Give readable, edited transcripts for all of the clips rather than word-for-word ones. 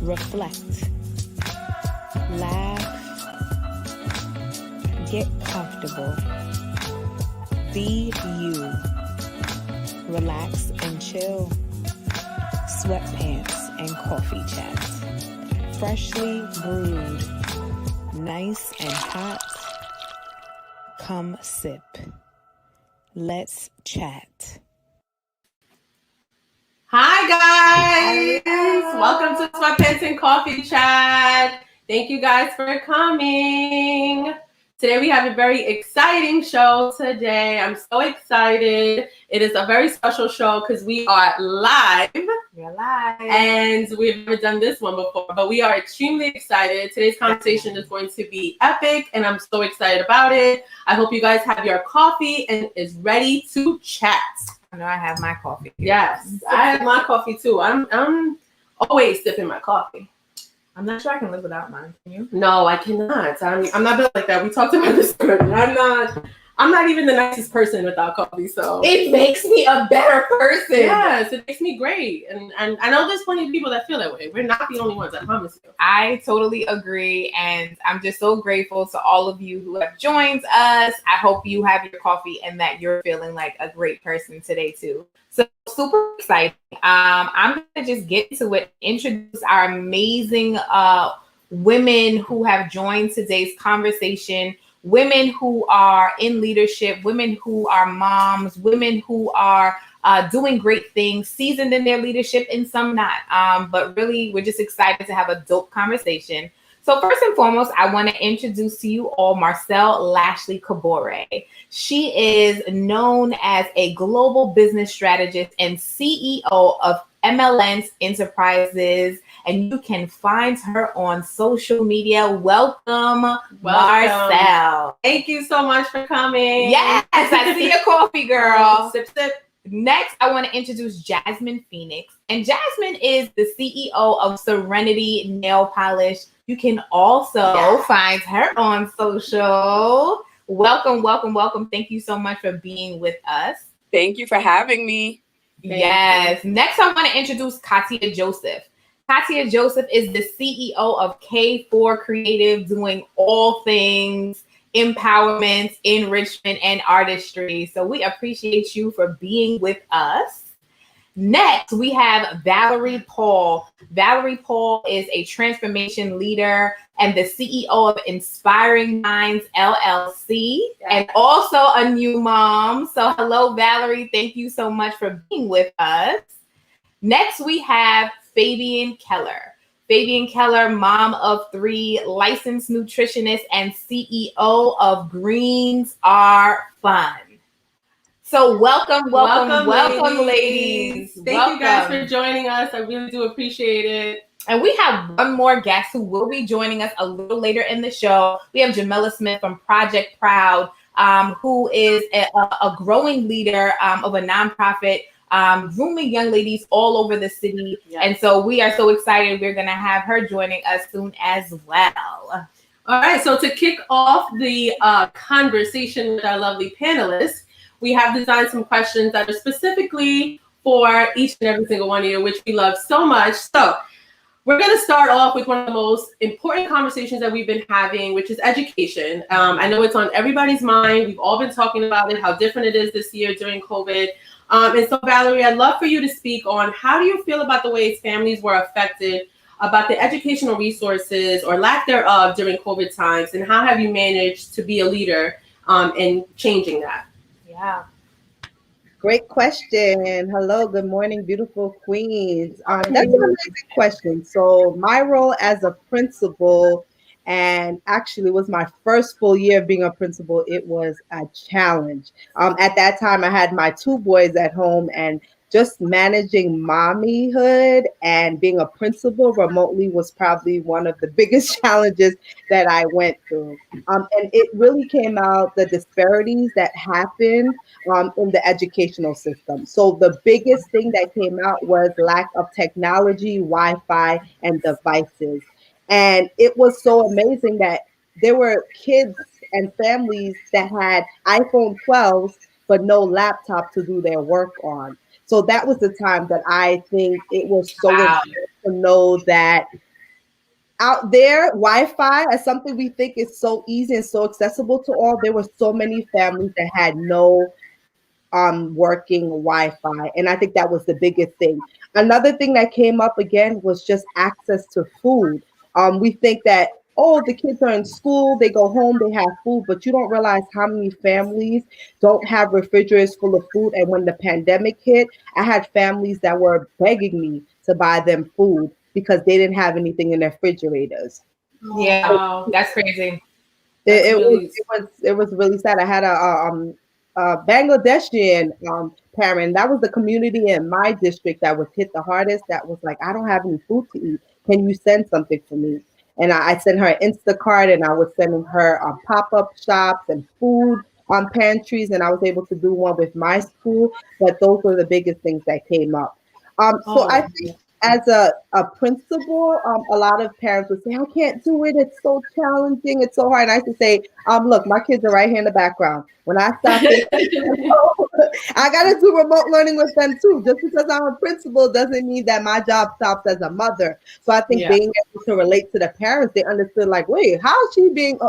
reflect, laugh, get comfortable, be you, relax and chill, sweatpants and coffee chat, freshly brewed, nice and hot, come sip, let's chat. Hi guys, welcome to Sweatpants and Coffee Chat. Thank you guys for coming. Today we have a very exciting show today. I'm so excited. It is a very special show because we are live. We're live. And we've never done this one before, but we are extremely excited. Today's conversation is going to be epic and I'm so excited about it. I hope you guys have your coffee and is ready to chat. I know I have my coffee. Yes, I have my coffee too. I'm always sipping my coffee. I'm not sure I can live without mine. Can you? No, I cannot. I'm not built like that. We talked about this earlier. I'm not even the nicest person without coffee. So it makes me a better person. Yes, it makes me great. And I know there's plenty of people that feel that way. We're not the only ones, I promise you. I totally agree. And I'm just so grateful to all of you who have joined us. I hope you have your coffee and that you're feeling like a great person today too. So super exciting. I'm going to just get to it, introduce our amazing women who have joined today's conversation, women who are in leadership, women who are moms, women who are doing great things, seasoned in their leadership and some not. But really, we're just excited to have a dope conversation. So first and foremost, I want to introduce to you all Marcelle Lashley-Kaboré. She is known as a global business strategist and CEO of Emelle Enterprises, and you can find her on social media. Welcome, Marcelle. Thank you so much for coming. Yes, I see your coffee, girl. Sip, sip. Next, I want to introduce Jasmine Phoenix, and Jasmine is the CEO of Serenity Nail Polish. You can also find her on social. Welcome, welcome, welcome. Thank you so much for being with us. Thank you for having me. Yes. Next, I want to introduce Katya Joseph. Katya Joseph is the CEO of K4 Creative, doing all things empowerment, enrichment, and artistry. So we appreciate you for being with us. Next, we have Valerie Paul. Valerie Paul is a transformation leader and the CEO of Inspiring Minds LLC, and also a new mom. So hello, Valerie. Thank you so much for being with us. Next, we have Fabinne Keller. Fabinne Keller, mom of 3, licensed nutritionist and CEO of Greens Are Fun. So welcome, ladies. Thank you guys for joining us. I really do appreciate it. And we have one more guest who will be joining us a little later in the show. We have Jamila Smith from Project Proud, who is a growing leader of a nonprofit, grooming young ladies all over the city. Yes. And so we are so excited. We're going to have her joining us soon as well. All right. So to kick off the conversation with our lovely panelists, we have designed some questions that are specifically for each and every single one of you, which we love so much. So we're going to start off with one of the most important conversations that we've been having, which is education. I know it's on everybody's mind. We've all been talking about it, how different it is this year during COVID. And so, Valerie, I'd love for you to speak on how do you feel about the ways families were affected about the educational resources or lack thereof during COVID times, and how have you managed to be a leader in changing that? Yeah. Great question. Hello, good morning, beautiful queens. That's an amazing question. So my role as a principal, and actually was my first full year of being a principal, it was a challenge. At that time, I had my 2 boys at home, and just managing mommyhood and being a principal remotely was probably one of the biggest challenges that I went through. And it really came out the disparities that happened in the educational system. So the biggest thing that came out was lack of technology, Wi-Fi, and devices. And it was so amazing that there were kids and families that had iPhone 12s, but no laptop to do their work on. So that was the time that I think it was so important to know that out there, Wi-Fi as something we think is so easy and so accessible to all, there were so many families that had no working Wi-Fi. And I think that was the biggest thing. Another thing that came up again was just access to food. We think that, oh, the kids are in school, they go home, they have food, but you don't realize how many families don't have refrigerators full of food. And when the pandemic hit, I had families that were begging me to buy them food because they didn't have anything in their refrigerators. Yeah, wow, that's crazy. It was really sad. I had a Bangladeshi parent. That was the community in my district that was hit the hardest. That was like, I don't have any food to eat. Can you send something for me? And I sent her an Instacart, and I was sending her pop-up shops and food pantries, and I was able to do one with my school. But those were the biggest things that came up. I think as a principal, a lot of parents would say, I can't do it. It's so challenging. It's so hard. And I used to say, look, my kids are right here in the background. When I stop it, I got to do remote learning with them too. Just because I'm a principal doesn't mean that my job stops as a mother. So I think being able to relate to the parents, they understood like, wait, how is she being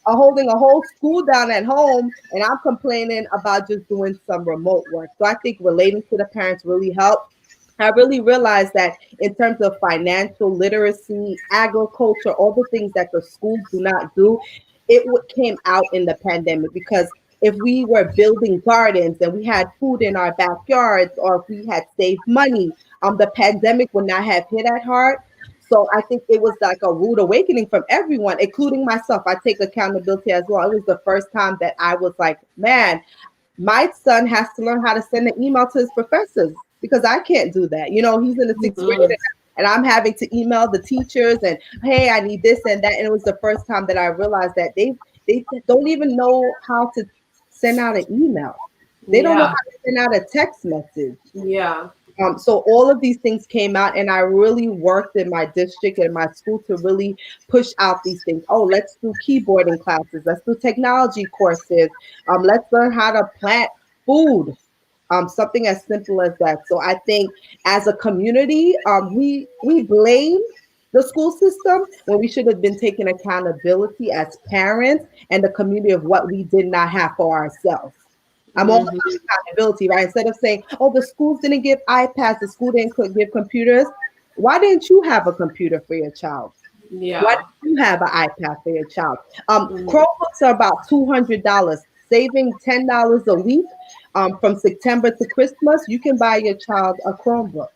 holding a whole school down at home and I'm complaining about just doing some remote work. So I think relating to the parents really helped. I really realized that in terms of financial literacy, agriculture, all the things that the schools do not do, it came out in the pandemic, because if we were building gardens and we had food in our backyards, or if we had saved money, the pandemic would not have hit at hard. So I think it was like a rude awakening from everyone, including myself. I take accountability as well. It was the first time that I was like, man, my son has to learn how to send an email to his professors, because I can't do that. You know, he's in the sixth grade and I'm having to email the teachers and, hey, I need this and that. And it was the first time that I realized that they don't even know how to send out an email. They don't know how to send out a text message. Yeah. So all of these things came out, and I really worked in my district and my school to really push out these things. Oh, let's do keyboarding classes. Let's do technology courses. Let's learn how to plant food. Something as simple as that. So I think as a community, we blame the school system when we should have been taking accountability as parents and the community of what we did not have for ourselves. I'm all about accountability, right? Instead of saying, oh, the schools didn't give iPads, the school didn't give computers. Why didn't you have a computer for your child? Yeah. Why didn't you have an iPad for your child? Chromebooks are about $200, saving $10 a week. From September to Christmas, you can buy your child a Chromebook.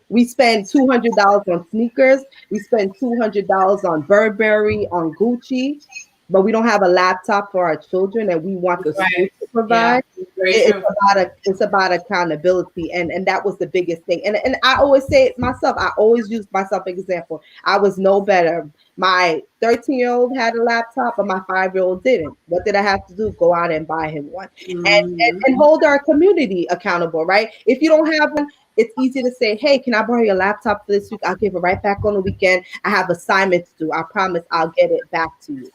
We spend $200 on sneakers. We spend $200 on Burberry, on Gucci, but we don't have a laptop for our children, and we want the school to provide. It's about accountability, and that was the biggest thing. And I always say it myself. I always use myself as an example. I was no better. My 13-year-old had a laptop, but my 5-year-old didn't. What did I have to do? Go out and buy him one, and hold our community accountable, right? If you don't have one, it's easy to say, hey, can I borrow your laptop for this week? I'll give it right back on the weekend. I have assignments to do. I promise I'll get it back to you.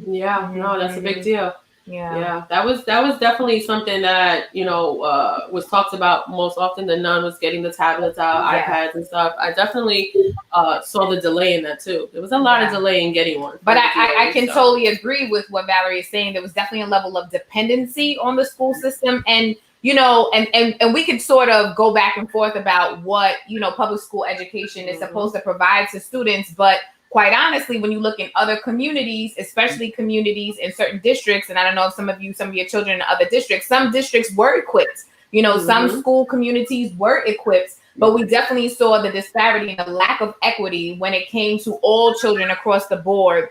Yeah, no, that's a big deal. Yeah, that was definitely something that was talked about most often than none, was getting the tablets out, iPads and stuff. I definitely saw the delay in that too. There was a lot of delay in getting one. But I can totally agree with what Valerie is saying. There was definitely a level of dependency on the school system, and and we could sort of go back and forth about what public school education is supposed to provide to students, but quite honestly, when you look in other communities, especially communities in certain districts, and I don't know if some of your children in other districts, some districts were equipped. Some school communities were equipped, but we definitely saw the disparity and the lack of equity when it came to all children across the board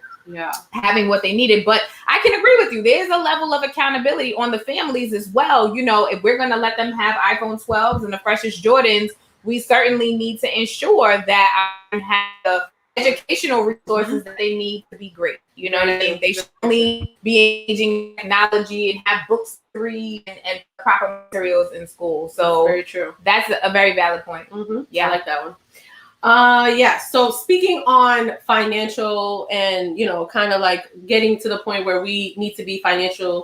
having what they needed. But I can agree with you. There's a level of accountability on the families as well. If we're going to let them have iPhone 12s and the freshest Jordans, we certainly need to ensure that I have the educational resources that they need to be great. You know what I mean? They should only be engaging in technology and have books to read and proper materials in school. So very true. That's a very valid point. Yeah, I like that one. So speaking on financial and kind of like getting to the point where we need to be financially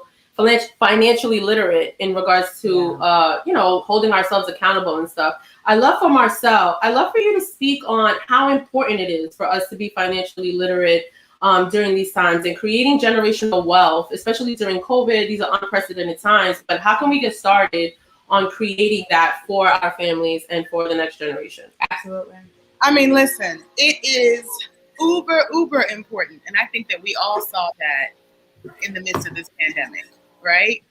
financially literate in regards to, holding ourselves accountable and stuff. I love for Marcelle, I love for you to speak on how important it is for us to be financially literate during these times and creating generational wealth, especially during COVID. These are unprecedented times, but how can we get started on creating that for our families and for the next generation? Absolutely. I mean, listen, it is uber important. And I think that we all saw that in the midst of this pandemic, right?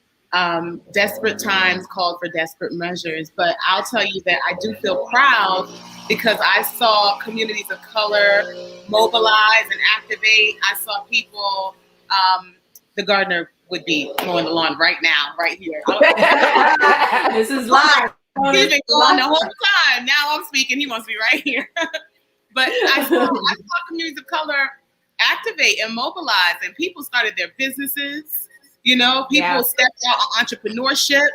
Desperate times called for desperate measures. But I'll tell you that I do feel proud because I saw communities of color mobilize and activate. I saw people, the gardener would be mowing the lawn right now, right here. This is live. He's been going the whole time. Now I'm speaking. He wants to be right here. But I saw communities of color activate and mobilize, and people started their businesses. People stepped out on entrepreneurship,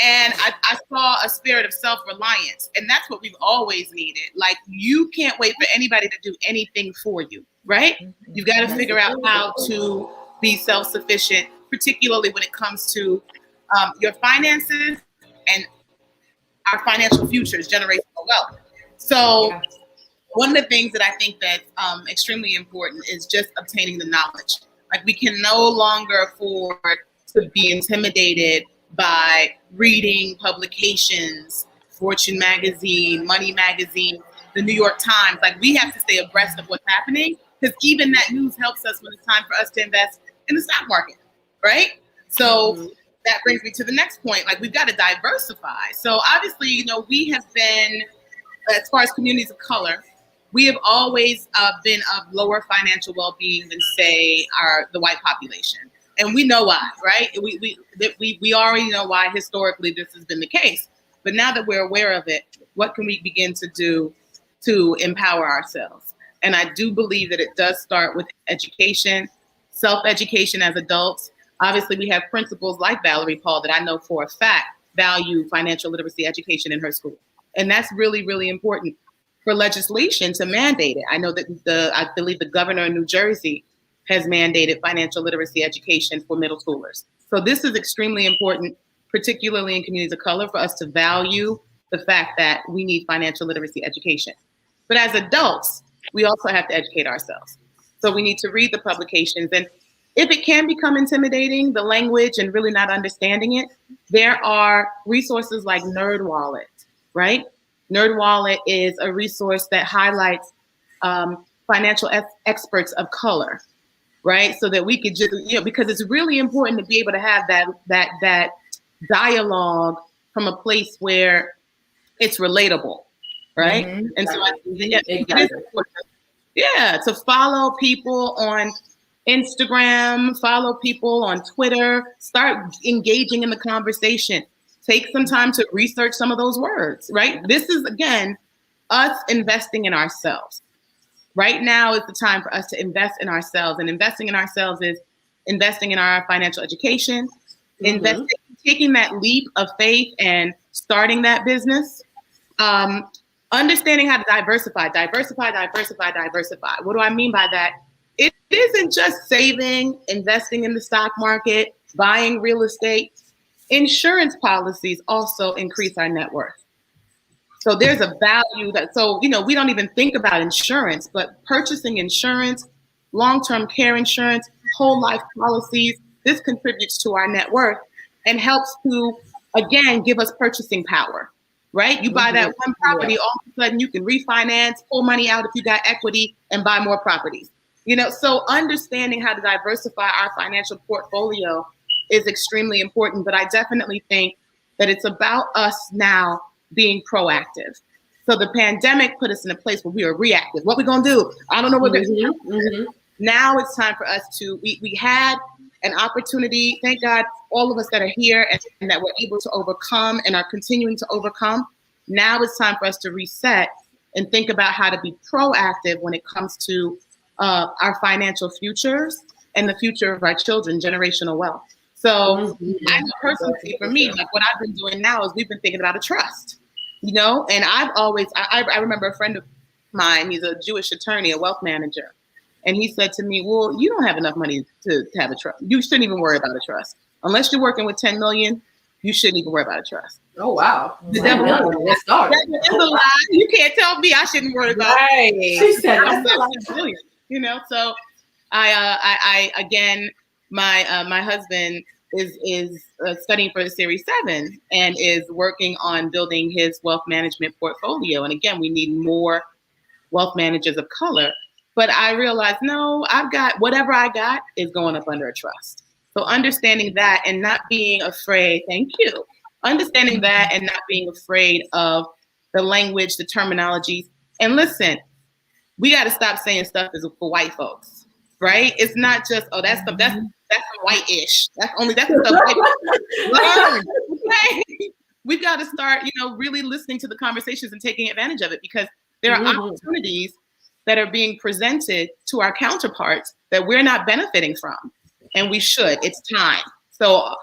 and I saw a spirit of self-reliance, and that's what we've always needed. Like, you can't wait for anybody to do anything for you, right? You've got to figure out how to be self-sufficient, particularly when it comes to your finances and our financial futures, generational wealth. So one of the things that I think that's extremely important is just obtaining the knowledge. Like, we can no longer afford to be intimidated by reading publications, Fortune magazine, Money magazine, the New York Times. Like, we have to stay abreast of what's happening, because even that news helps us when it's time for us to invest in the stock market, right? So that brings me to the next point. Like, we've got to diversify. So obviously, we have been, as far as communities of color, we have always been of lower financial well-being than, say, the white population. And we know why, right? We already know why historically this has been the case. But now that we're aware of it, what can we begin to do to empower ourselves? And I do believe that it does start with education, self-education as adults. Obviously, we have principals like Valerie Paul that I know for a fact value financial literacy education in her school. And that's really, really important for legislation to mandate it. I know that I believe the governor in New Jersey has mandated financial literacy education for middle schoolers. So this is extremely important, particularly in communities of color, for us to value the fact that we need financial literacy education. But as adults, we also have to educate ourselves. So we need to read the publications. And if it can become intimidating, the language, and really not understanding it, there are resources like NerdWallet, right? NerdWallet is a resource that highlights financial experts of color, right? So that we could just, because it's really important to be able to have that dialogue from a place where it's relatable, right? Mm-hmm. And so it is important, to follow people on Instagram, follow people on Twitter, start engaging in the conversation. Take some time to research some of those words, right? This is, again, us investing in ourselves. Right now is the time for us to invest in ourselves. And investing in ourselves is investing in our financial education, taking that leap of faith and starting that business, understanding how to diversify. What do I mean by that? It isn't just saving, investing in the stock market, buying real estate. Insurance policies also increase our net worth. So there's a value we don't even think about insurance, but purchasing insurance, long-term care insurance, whole life policies, this contributes to our net worth and helps to, again, give us purchasing power, right? You buy that one property, all of a sudden you can refinance, pull money out if you got equity, and buy more properties. So understanding how to diversify our financial portfolio is extremely important, but I definitely think that it's about us now being proactive. So the pandemic put us in a place where we are reactive. What we gonna do? I don't know what we're gonna do. Now it's time for us to, we had an opportunity, thank God, all of us that are here and that we're able to overcome and are continuing to overcome. Now it's time for us to reset and think about how to be proactive when it comes to our financial futures and the future of our children, generational wealth. So I personally, for me, like what I've been doing now is we've been thinking about a trust, and I've always, I remember a friend of mine, he's a Jewish attorney, a wealth manager. And he said to me, well, you don't have enough money to have a trust. You shouldn't even worry about a trust. Unless you're working with 10 million, you shouldn't even worry about a trust. Oh, wow. The devil Let's start. is a lie. You can't tell me I shouldn't worry about Right. She said I'm that's a not lot. 10 million, you know. So I again, my husband is studying for the Series 7 and is working on building his wealth management portfolio. And again, we need more wealth managers of color. But I realized, no, I've got whatever I got is going up under a trust. So understanding that and not being afraid, thank you. Understanding that and not being afraid of the language, the terminologies. And listen, we got to stop saying stuff is for white folks, right? It's not just, oh, that's some white-ish. That's the stuff white people learn. Okay? We've got to start, really listening to the conversations and taking advantage of it, because there are opportunities that are being presented to our counterparts that we're not benefiting from, and we should. It's time. So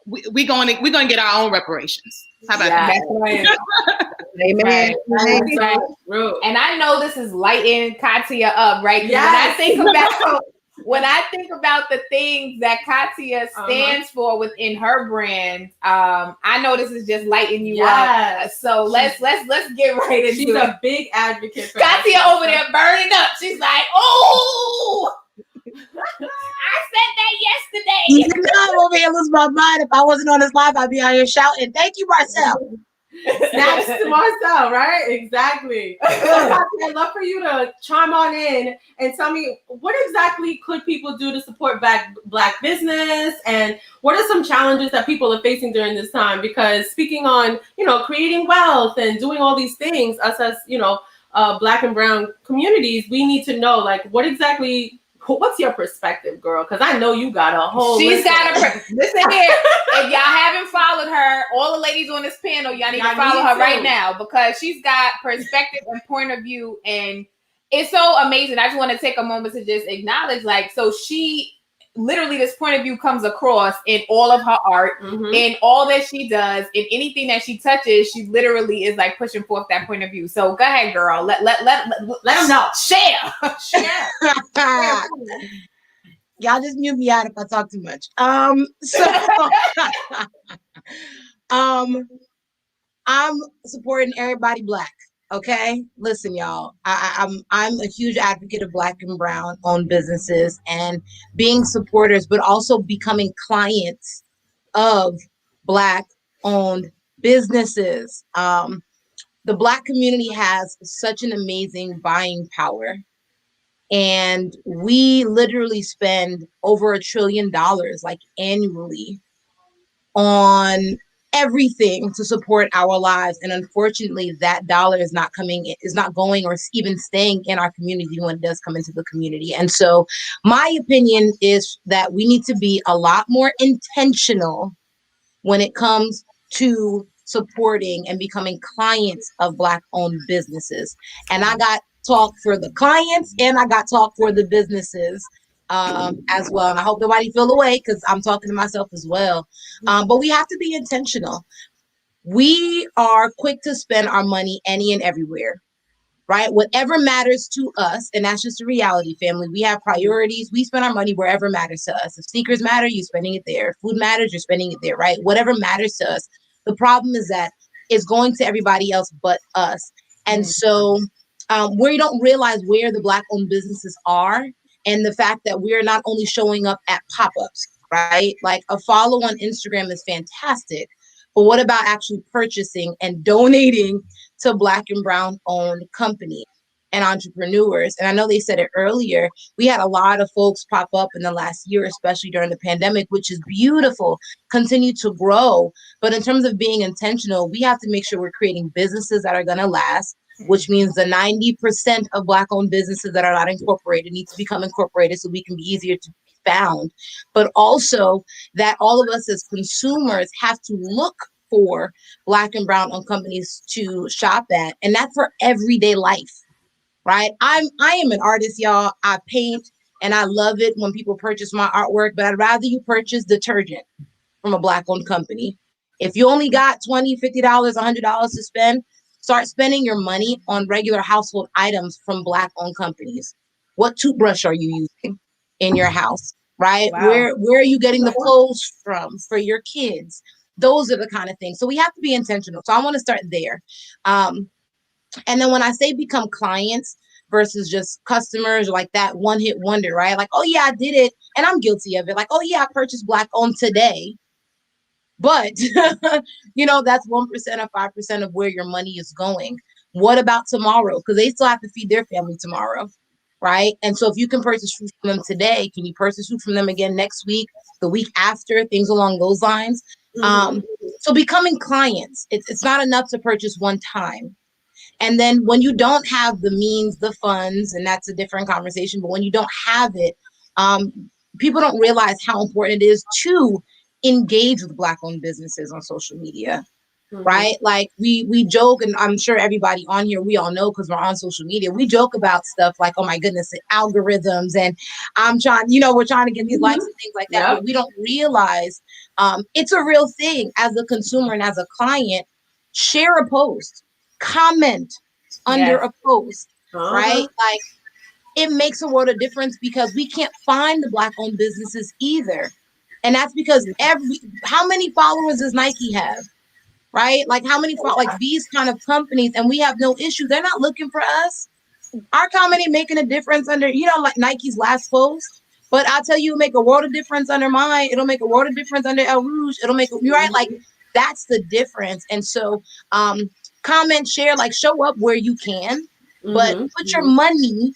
we're going to get our own reparations. How about that? Amen. Right. And I know this is lighting Katya up, right? Yes. When I think about the things that Katya stands for within her brand, I know this is just lighting you up. So let's get right into it. She's a big advocate for Katya over there burning up. She's like, oh, I said that yesterday. You know, I'm over here losing my mind. If I wasn't on this live, I'd be out here shouting, "Thank you, Marcelle." Snaps to Marcelle, right? Exactly. I'd love for you to chime on in and tell me, what exactly could people do to support Black business, and what are some challenges that people are facing during this time? Because speaking on, creating wealth and doing all these things, us as, Black and brown communities, we need to know, like, what's your perspective, girl? Because I know you got a whole. She's got a listen here. If y'all haven't followed her, all the ladies on this panel, y'all need to follow her right now, because she's got perspective and point of view, and it's so amazing. I just want to take a moment to just acknowledge, so she literally, this point of view comes across in all of her art, in all that she does, in anything that she touches. She literally is like pushing forth that point of view. So go ahead, girl. Let them know. Share. Y'all just mute me out if I talk too much. I'm supporting everybody Black. Okay, listen, y'all. I'm a huge advocate of Black and brown owned businesses and being supporters, but also becoming clients of Black owned businesses. The Black community has such an amazing buying power, and we literally spend over $1 trillion annually on everything to support our lives, and unfortunately that dollar is not going or even staying in our community when it does come into the community. And so my opinion is that we need to be a lot more intentional when it comes to supporting and becoming clients of Black owned businesses. And I got talk for the clients and I got talk for the businesses as well. And I hope nobody feel away, because I'm talking to myself as well. But we have to be intentional. We are quick to spend our money any and everywhere, right? Whatever matters to us, and that's just a reality, family. We have priorities. We spend our money wherever matters to us. If sneakers matter, you're spending it there. If food matters, you're spending it there, right? Whatever matters to us. The problem is that it's going to everybody else but us. And so we don't realize where the Black-owned businesses are, and the fact that we're not only showing up at pop-ups, right? Like, a follow on Instagram is fantastic, but what about actually purchasing and donating to Black and brown owned companies and entrepreneurs? And I know they said it earlier, we had a lot of folks pop up in the last year, especially during the pandemic, which is beautiful, continue to grow. But in terms of being intentional, we have to make sure we're creating businesses that are going to last, which means the 90% of Black-owned businesses that are not incorporated need to become incorporated so we can be easier to be found. But also that all of us as consumers have to look for Black and brown-owned companies to shop at, and that's for everyday life, right? I am an artist, y'all. I paint, and I love it when people purchase my artwork, but I'd rather you purchase detergent from a Black-owned company. If you only got $20, $50, $100 to spend, start spending your money on regular household items from Black-owned companies. What toothbrush are you using in your house? right? Wow. Where are you getting the clothes from for your kids? Those are the kind of things. So we have to be intentional. So I want to start there. And then when I say become clients versus just customers, like that one hit wonder, right? Like, oh yeah, I did it. And I'm guilty of it. Like, oh yeah, I purchased Black owned today. But, you know, that's 1% or 5% of where your money is going. What about tomorrow? Because they still have to feed their family tomorrow, right? And so if you can purchase food from them today, can you purchase food from them again next week, the week after, things along those lines? So becoming clients, it's not enough to purchase one time. And then when you don't have the means, the funds, and that's a different conversation, but when you don't have it, people don't realize how important it is to engage with Black-owned businesses on social media, right? Like we joke, and I'm sure everybody on here, we all know because we're on social media, we joke about stuff like, oh my goodness, the algorithms, and I'm trying, you know, we're trying to get these likes and things like that, but we don't realize it's a real thing. As a consumer and as a client, share a post, comment under a post, right? Like it makes a world of difference because we can't find the Black-owned businesses either. And that's because how many followers does Nike have, right? Like how many, like these kind of companies, and we have no issue. They're not looking for us. Our comment ain't making a difference under, you know, like Nike's last post. But I'll tell you, it'll make a world of difference under mine. It'll make a world of difference under Elle Rouge. It'll make, right? Like that's the difference. And so comment, share, like show up where you can, but put your money,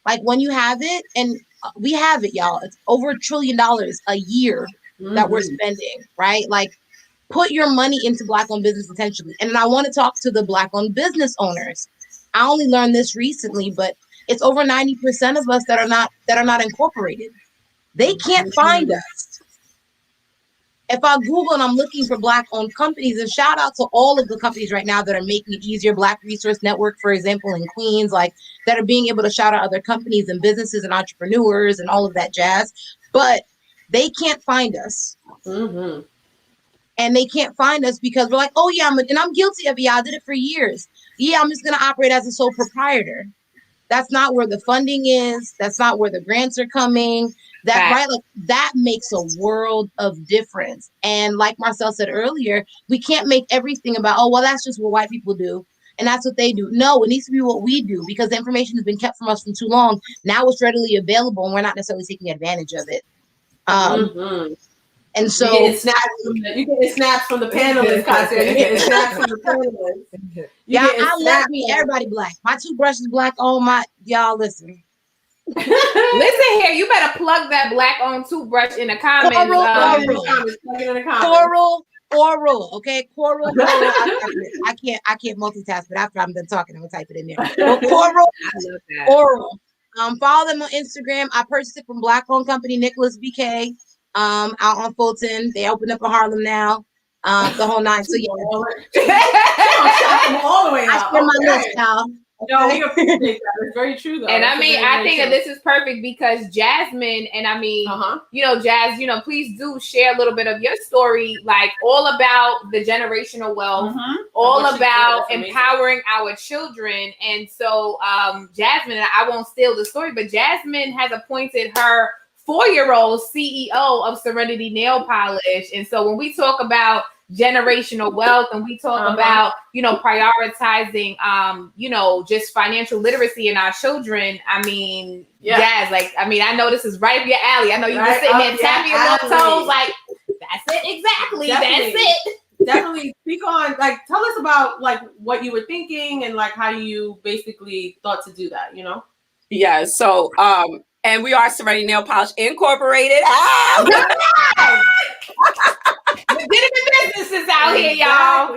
like when you have it, and we have it, y'all. It's over $1 trillion a year that we're spending, right? Like put your money into Black-owned business intentionally. And then I want to talk to the Black-owned business owners. I only learned this recently, but it's over 90% of us that are not incorporated. They can't find us. If I Google and I'm looking for Black-owned companies, and shout out to all of the companies right now that are making it easier, Black Resource Network, for example, in Queens, like that are being able to shout out other companies and businesses and entrepreneurs and all of that jazz, but they can't find us. And they can't find us because we're like, oh yeah, and I'm guilty of it. I did it for years. Yeah, I'm just going to operate as a sole proprietor. That's not where the funding is. That's not where the grants are coming. Right? Like that makes a world of difference. And like Marcelle said earlier, we can't make everything about, oh, well, that's just what white people do. And that's what they do. No, it needs to be what we do because the information has been kept from us for too long. Now it's readily available and we're not necessarily taking advantage of it. And so you get snaps from the panelists, Katya. You get snaps from the panelists. Yeah, I love me. Everybody Black. My toothbrush is Black. Oh my, y'all listen. Listen here, you better plug that Black-owned toothbrush in the comments. Coral, okay, Coral. I can't multitask, but after I'm done talking, I'm gonna type it in there. Well, Coral. Follow them on Instagram. I purchased it from Black-owned company Nicholas BK. Out on Fulton. They opened up in Harlem now. The whole nine. So yeah, all the way out. I share my list, y'all. No, we appreciate that. It's very true, though. And I mean, I think that this is perfect because Jasmine, and I mean, you know, Jazz, you know, please do share a little bit of your story, like all about the generational wealth, all about empowering our children. And so, Jasmine, and I won't steal the story, but Jasmine has appointed her 4-year-old CEO of Serenity Nail Polish. And so when we talk about generational wealth and we talk about, you know, prioritizing, you know, just financial literacy in our children, I mean, Jazz, like, I mean, I know this is right up your alley. I know you've been sitting there tapping your little toes like, that's it, exactly, Definitely. that's it. Definitely speak on, like, tell us about, like, what you were thinking and, like, how you basically thought to do that, you know? Yeah, so, and we are Serenity Nail Polish Incorporated. Legitimate businesses out here, y'all.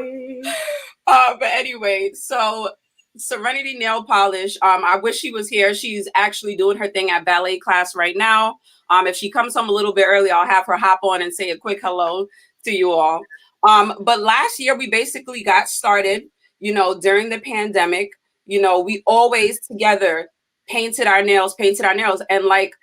But anyway, so Serenity Nail Polish, I wish she was here. She's actually doing her thing at ballet class right now. If she comes home a little bit early, I'll have her hop on and say a quick hello to you all. But last year, we basically got started, you know, during the pandemic. You know, we always together painted our nails. And like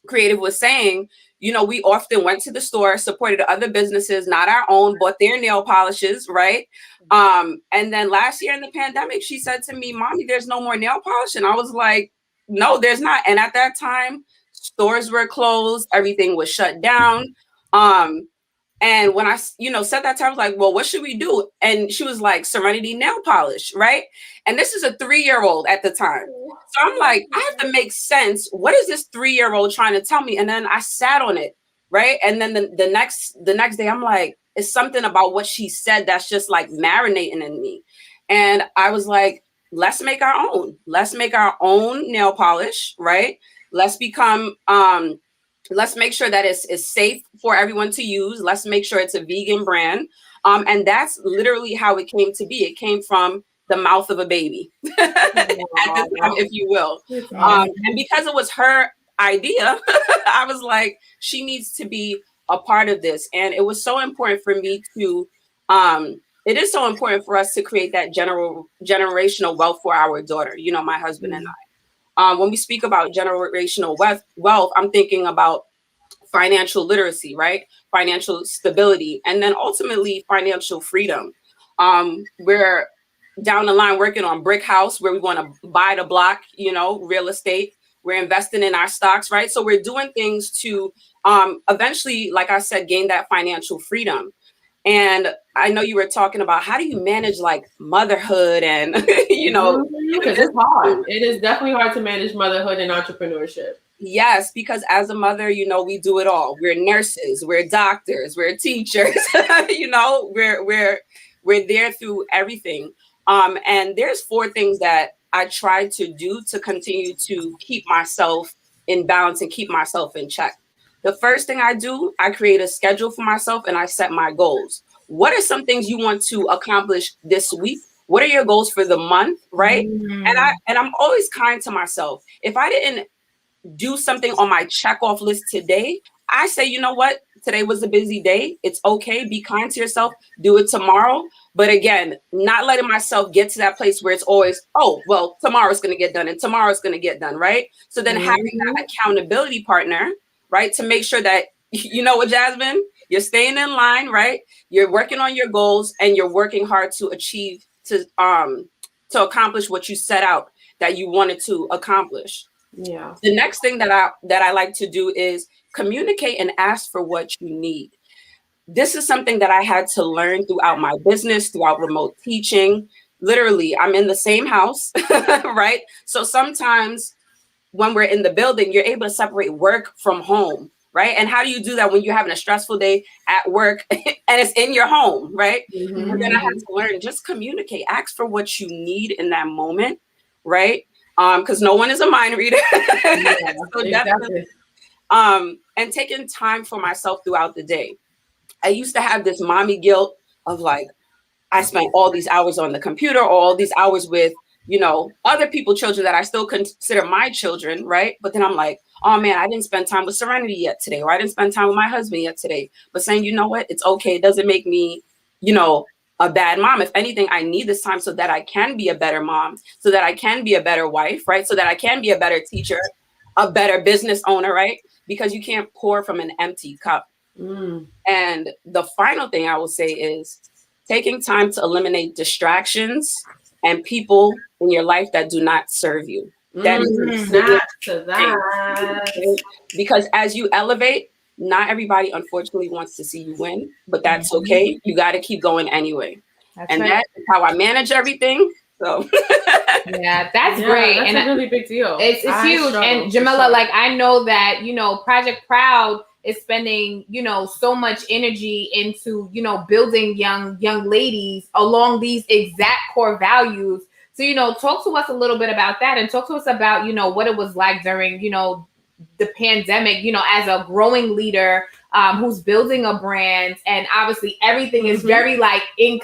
Creative was saying, you know, we often went to the store, supported other businesses, not our own, bought their nail polishes, right? And then last year in the pandemic, she said to me, Mommy, there's no more nail polish. And I was like, no, there's not. And at that time, stores were closed, everything was shut down. And when I, said that to her, I was like, well, what should we do? And she was like, Serenity nail polish, right? And this is a 3-year-old at the time. So I'm like, I have to make sense. What is this 3-year-old trying to tell me? And then I sat on it, right? And then the next day, I'm like, it's something about what she said that's just like marinating in me. And I was like, let's make our own. Let's make our own nail polish, right? Let's become let's make sure that it's safe for everyone to use. Let's make sure it's a vegan brand. And that's literally how it came to be. It came from the mouth of a baby at the time, if you will. And because it was her idea, I was like, she needs to be a part of this. And it was so important for me to, it is so important for us to create that generational wealth for our daughter, my husband and I. When we speak about generational wealth, I'm thinking about financial literacy, right? Financial stability, and then ultimately financial freedom. We're down the line working on brick house where we want to buy the block, real estate. We're investing in our stocks, right? So we're doing things to eventually, like I said, gain that financial freedom. And I know you were talking about how do you manage like motherhood and, because it's hard. It is definitely hard to manage motherhood and entrepreneurship. Yes, because as a mother, we do it all. We're nurses, we're doctors, we're teachers, we're there through everything. And there's 4 things that I try to do to continue to keep myself in balance and keep myself in check. The first thing I do, I create a schedule for myself and I set my goals. What are some things you want to accomplish this week? What are your goals for the month, right? And I'm always kind to myself. If I didn't do something on my check off list today, I say, you know what? Today was a busy day. It's okay. Be kind to yourself. Do it tomorrow. But again, not letting myself get to that place where it's always, oh, well, tomorrow's going to get done and tomorrow's going to get done, right? So then having that accountability partner, right, to make sure that, you know what, Jasmine, you're staying in line, right? You're working on your goals and you're working hard to achieve, to accomplish what you set out that you wanted to accomplish. Yeah. The next thing that I like to do is communicate and ask for what you need. This is something that I had to learn throughout my business, throughout remote teaching. Literally, I'm in the same house, right? So sometimes when we're in the building, you're able to separate work from home, right? And how do you do that when you're having a stressful day at work and it's in your home, right? And then I had to learn, just communicate, ask for what you need in that moment, right? Because no one is a mind reader. So definitely, and taking time for myself throughout the day. I used to have this mommy guilt of like, I spent all these hours on the computer, all these hours with, other people's children that I still consider my children, right? But then I'm like, oh man, I didn't spend time with Serenity yet today, or I didn't spend time with my husband yet today. But saying, you know what, it's okay. It doesn't make me, a bad mom. If anything, I need this time so that I can be a better mom, so that I can be a better wife, right? So that I can be a better teacher, a better business owner, right? Because you can't pour from an empty cup. And the final thing I will say is taking time to eliminate distractions and people in your life that do not serve you. That is that. Because as you elevate, not everybody unfortunately wants to see you win, but that's okay. You got to keep going anyway. That's right. That's how I manage everything. So yeah, that's great. That's and a really big deal. It's huge. And Jamila, like I know that, Project Proud is spending, so much energy into, building young ladies along these exact core values. So, talk to us a little bit about that and talk to us about, what it was like during, the pandemic, as a growing leader who's building a brand. And obviously everything is very like in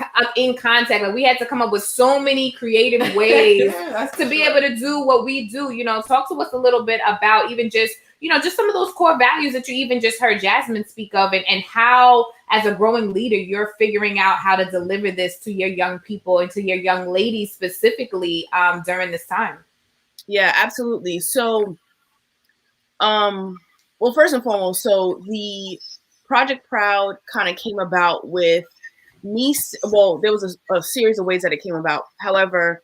contact. Like we had to come up with so many creative ways to be able to do what we do. Talk to us a little bit about even just, just some of those core values that you even just heard Jasmine speak of and how, as a growing leader, you're figuring out how to deliver this to your young people and to your young ladies specifically during this time. Yeah, absolutely. So, well, first and foremost, so the Project Proud kind of came about with me. Well, there was a series of ways that it came about. However,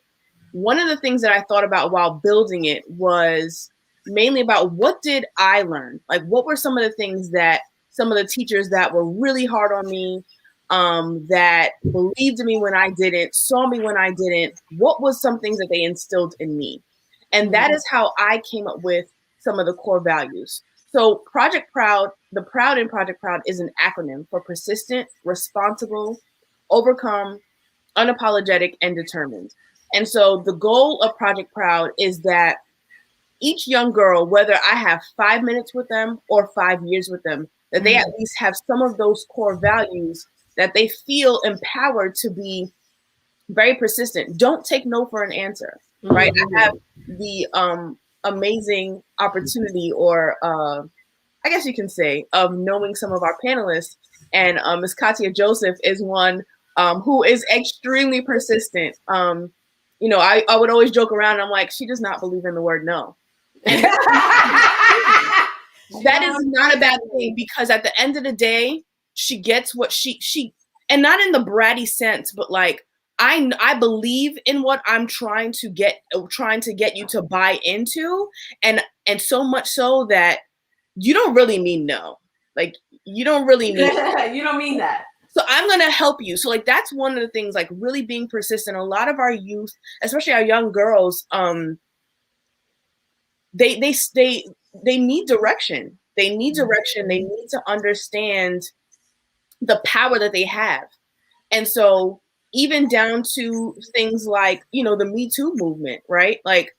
one of the things that I thought about while building it was mainly about what did I learn? Like, what were some of the things that some of the teachers that were really hard on me, that believed in me when I didn't, saw me when I didn't, what was some things that they instilled in me? And that is how I came up with some of the core values. So Project Proud, the Proud in Project Proud is an acronym for persistent, responsible, overcome, unapologetic, and determined. And so the goal of Project Proud is that each young girl, whether I have 5 minutes with them or 5 years with them, that they at least have some of those core values, that they feel empowered to be very persistent. Don't take no for an answer, right? I have the amazing opportunity, or I guess you can say, of knowing some of our panelists, and Ms. Katya Joseph is one who is extremely persistent. You know, I would always joke around, and I'm like, she does not believe in the word no. And that is not a bad thing, because at the end of the day, she gets what she and not in the bratty sense, but like, I believe in what I'm trying to get you to buy into, and so much so that you don't really mean no. Like, you don't really mean you don't mean that. So I'm going to help you. So like, that's one of the things, like really being persistent. A lot of our youth, especially our young girls, they need direction. They need direction. They need to understand the power that they have. And so even down to things like, you know, the Me Too movement, right? Like,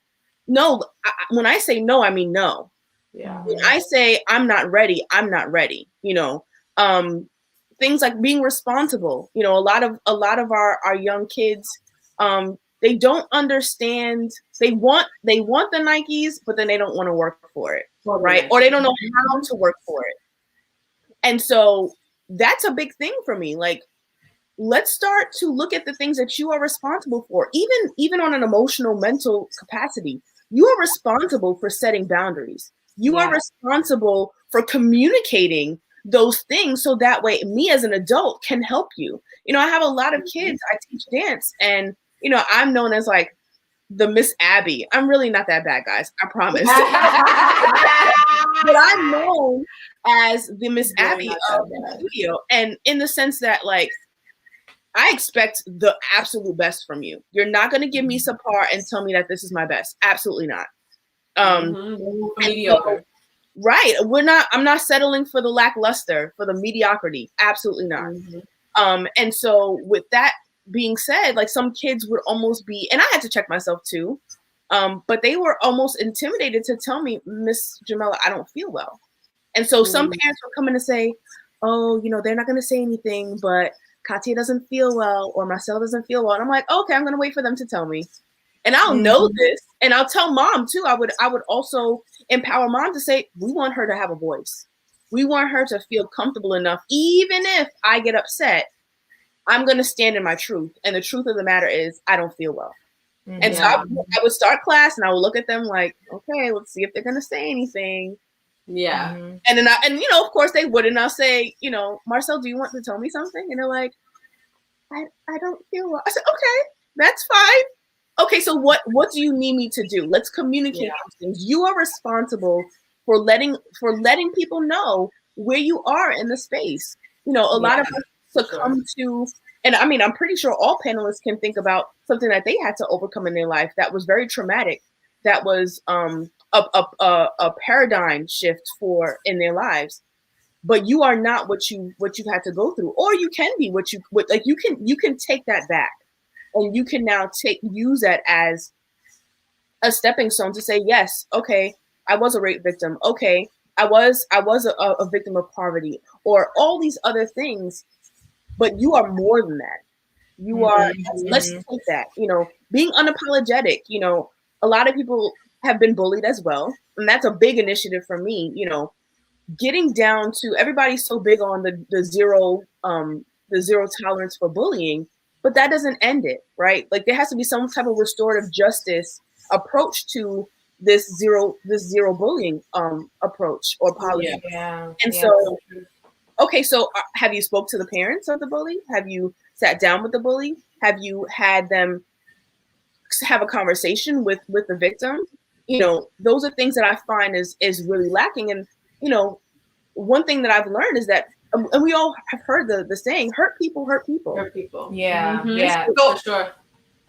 no, when I say no, I mean no. Yeah. When I say I'm not ready, I'm not ready. You know, things like being responsible. You know, a lot of our young kids, they don't understand. They want the Nikes, but then they don't want to work for it, right? Or they don't know how to work for it. And so that's a big thing for me. Like, let's start to look at the things that you are responsible for, even on an emotional, mental capacity. You are responsible for setting boundaries. You are responsible for communicating those things, so that way me as an adult can help you. You know, I have a lot of kids. I teach dance, and you know, I'm known as like the Miss Abby. I'm really not that bad, guys. I promise. But I'm known as the Miss Abby of the studio, and in the sense that, like, I expect the absolute best from you. You're not going to give me subpar and tell me that this is my best. Absolutely not. Mediocre. So, right. I'm not settling for the lackluster, for the mediocrity. Absolutely not. And so with that being said, like, some kids would almost be, and I had to check myself too, but they were almost intimidated to tell me, Miss Jamela, I don't feel well. And so some parents were coming to say, oh, you know, they're not going to say anything, but Katya doesn't feel well, or Marcelle doesn't feel well. And I'm like, okay, I'm going to wait for them to tell me. And I'll know this, and I'll tell mom too. I would also empower mom to say, we want her to have a voice. We want her to feel comfortable enough, even if I get upset, I'm going to stand in my truth. And the truth of the matter is, I don't feel well. And so I would start class, and I would look at them like, okay, let's see if they're going to say anything. Yeah. And then you know, of course they would. And I'll say, you know, Marcelle, do you want to tell me something? And they're like, I don't feel well. I said, okay, that's fine. Okay, so what do you need me to do? Let's communicate those things. You are responsible for letting people know where you are in the space. You know, a lot of us succumb to, and I mean, I'm pretty sure all panelists can think about something that they had to overcome in their life that was very traumatic, that was a paradigm shift in their lives. But you are not what you've had to go through, or you can be you can take that back. And you can now use that as a stepping stone to say, yes, okay, I was a rape victim. Okay, I was a victim of poverty, or all these other things. But you are more than that. You are. Let's take that. You know, being unapologetic. You know, a lot of people have been bullied as well, and that's a big initiative for me. You know, getting down to, everybody's so big on the zero tolerance for bullying. But that doesn't end it, right? Like, there has to be some type of restorative justice approach to this zero bullying approach or policy. So, okay, so have you spoke to the parents of the bully? Have you sat down with the bully? Have you had them have a conversation with the victim? you know, those are things that I find is really lacking. And, you know, one thing that I've learned is that, and we all have heard the saying, hurt people hurt people. Hurt people. Yeah, Mhm. yeah. For sure.